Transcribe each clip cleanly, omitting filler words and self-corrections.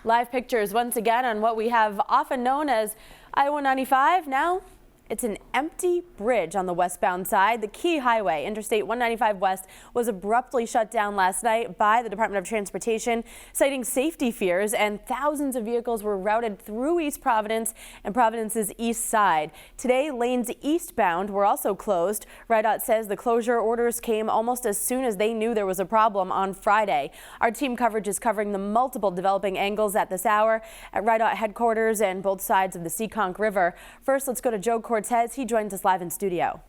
Live pictures once again on what we have often known as I-195. Now it's an empty bridge on the westbound side. The key highway, Interstate 195 West, was abruptly shut down last night by the Department of Transportation, citing safety fears, and thousands of vehicles were routed through East Providence and Providence's east side. Today, lanes eastbound were also closed. RIDOT says the closure orders came almost as soon as they knew there was a problem on Friday. Our team coverage is covering the multiple developing angles at this hour at RIDOT headquarters and both sides of the Seekonk River. First, let's go to Joe Cortez. He joins us live in studio.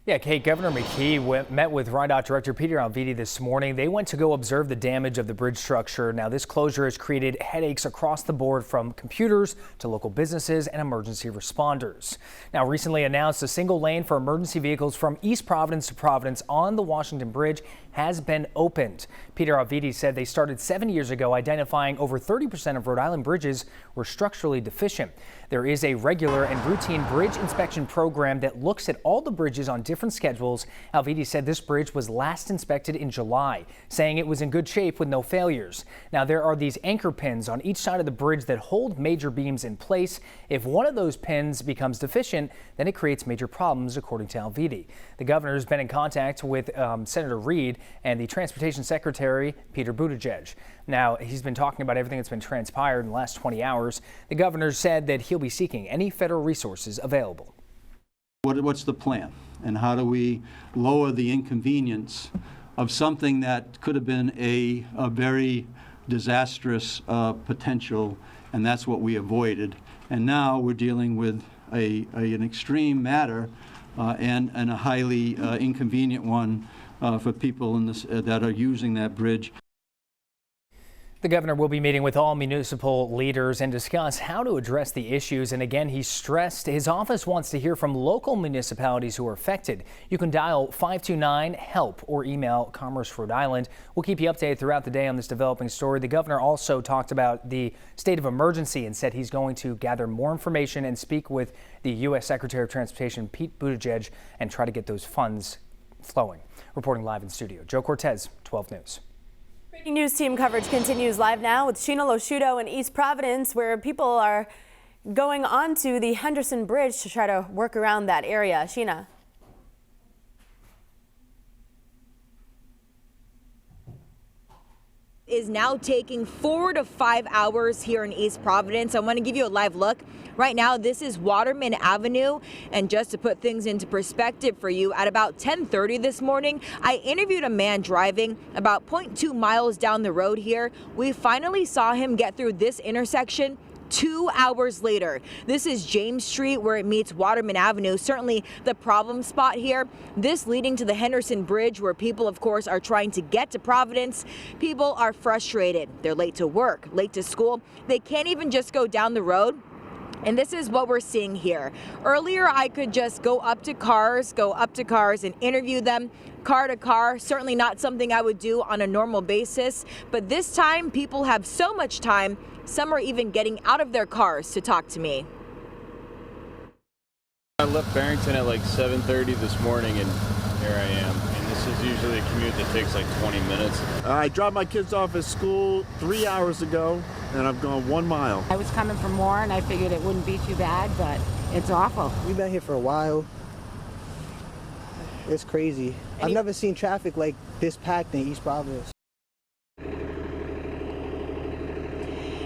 Yeah, Kate, Governor McKee met with RIDOT Director Peter Alviti this morning. They went to go observe the damage of the bridge structure. Now, this closure has created headaches across the board, from computers to local businesses and emergency responders. Now, recently announced a single lane for emergency vehicles from East Providence to Providence on the Washington Bridge has been opened. Peter Alviti said they started 7 years ago, identifying over 30% of Rhode Island bridges were structurally deficient. There is a regular and routine bridge inspection program that looks at all the bridges on different schedules. Alviti said this bridge was last inspected in July, saying it was in good shape with no failures. Now, there are these anchor pins on each side of the bridge that hold major beams in place. If one of those pins becomes deficient, then it creates major problems, according to Alviti. The governor has been in contact with Senator Reed and the Transportation Secretary, Peter Buttigieg. Now, he's been talking about everything that's been transpired in the last 20 hours. The governor said that he'll be seeking any federal resources available. What's the plan? And how do we lower the inconvenience of something that could have been a very disastrous potential, and that's what we avoided. And now we're dealing with an extreme matter and a highly inconvenient one for people that are using that bridge. The governor will be meeting with all municipal leaders and discuss how to address the issues. And again, he stressed his office wants to hear from local municipalities who are affected. You can dial 529-HELP or email Commerce Rhode Island. We'll keep you updated throughout the day on this developing story. The governor also talked about the state of emergency and said he's going to gather more information and speak with the U.S. Secretary of Transportation, Pete Buttigieg, and try to get those funds flowing. Reporting live in studio, Joe Cortez, 12 News. Breaking news team coverage continues live now with Sheena Losciuto in East Providence, where people are going onto the Henderson Bridge to try to work around that area. Sheena. Is now taking 4 to 5 hours here in East Providence. I want to give you a live look. Right now, this is Waterman Avenue, and just to put things into perspective for you, at about 10:30 this morning, I interviewed a man driving about 0.2 miles down the road here. We finally saw him get through this intersection 2 hours later. This is James Street, where it meets Waterman Avenue, certainly the problem spot here. This leading to the Henderson Bridge, where people, of course, are trying to get to Providence. People are frustrated. They're late to work, late to school. They can't even just go down the road. And this is what we're seeing here. Earlier, I could just go up to cars and interview them car to car. Certainly not something I would do on a normal basis. But this time, people have so much time. Some are even getting out of their cars to talk to me. I left Barrington at like 7:30 this morning, and here I am. And this is usually a commute that takes like 20 minutes. I dropped my kids off at school 3 hours ago, and I've gone 1 mile. I was coming from Warren. I figured it wouldn't be too bad, but it's awful. We've been here for a while. It's crazy. I've never seen traffic like this packed in East Providence.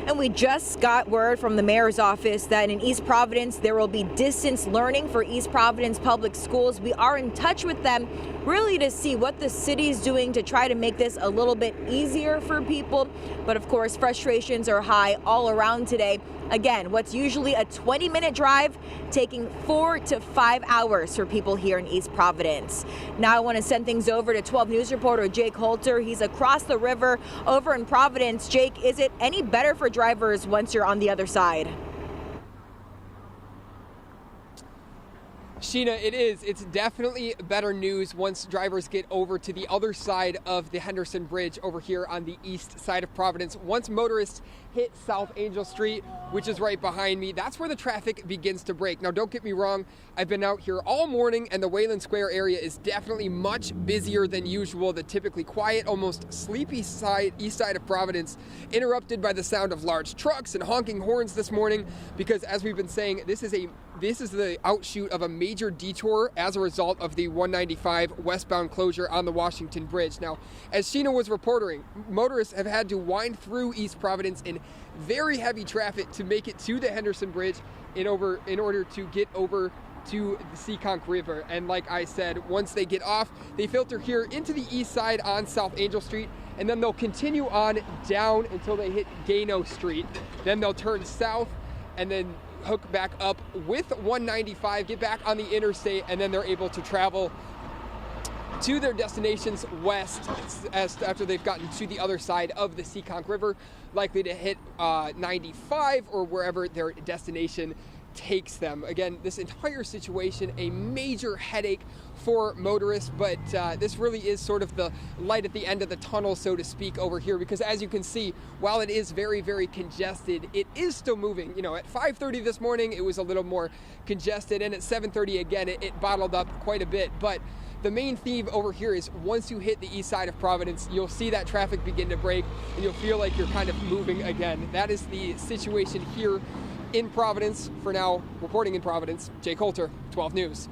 And we just got word from the mayor's office that in East Providence there will be distance learning for East Providence Public Schools. We are in touch with them really to see what the city's doing to try to make this a little bit easier for people. But of course, frustrations are high all around today. Again, what's usually a 20-minute drive taking 4 to 5 hours for people here in East Providence. Now I want to send things over to 12 News reporter Jake Holter. He's across the river over in Providence. Jake, is it any better for drivers once you're on the other side? Sheena, it is. It's definitely better news once drivers get over to the other side of the Henderson Bridge over here on the east side of Providence. Once motorists hit South Angel Street, which is right behind me, that's where the traffic begins to break. Now, don't get me wrong, I've been out here all morning and the Wayland Square area is definitely much busier than usual. The typically quiet, almost sleepy east side of Providence, interrupted by the sound of large trucks and honking horns this morning, because as we've been saying, this is the outshoot of a major detour as a result of the 195 westbound closure on the Washington Bridge. Now, as Sheena was reporting, motorists have had to wind through East Providence in very heavy traffic to make it to the Henderson Bridge in order to get over to the Seekonk River. And like I said, once they get off, they filter here into the east side on South Angel Street, and then they'll continue on down until they hit Gano Street. Then they'll turn south and then hook back up with 195, get back on the interstate, and then they're able to travel to their destinations west after they've gotten to the other side of the Seekonk River, likely to hit 95 or wherever their destination takes them. Again, this entire situation, a major headache for motorists, but this really is sort of the light at the end of the tunnel, so to speak, over here, because as you can see, while it is very, very congested, it is still moving. You know, at 5:30 this morning, it was a little more congested, and at 7:30 again, it bottled up quite a bit. But the main theme over here is once you hit the east side of Providence, you'll see that traffic begin to break, and you'll feel like you're kind of moving again. That is the situation here in Providence. For now, reporting in Providence, Jay Coulter, 12 News.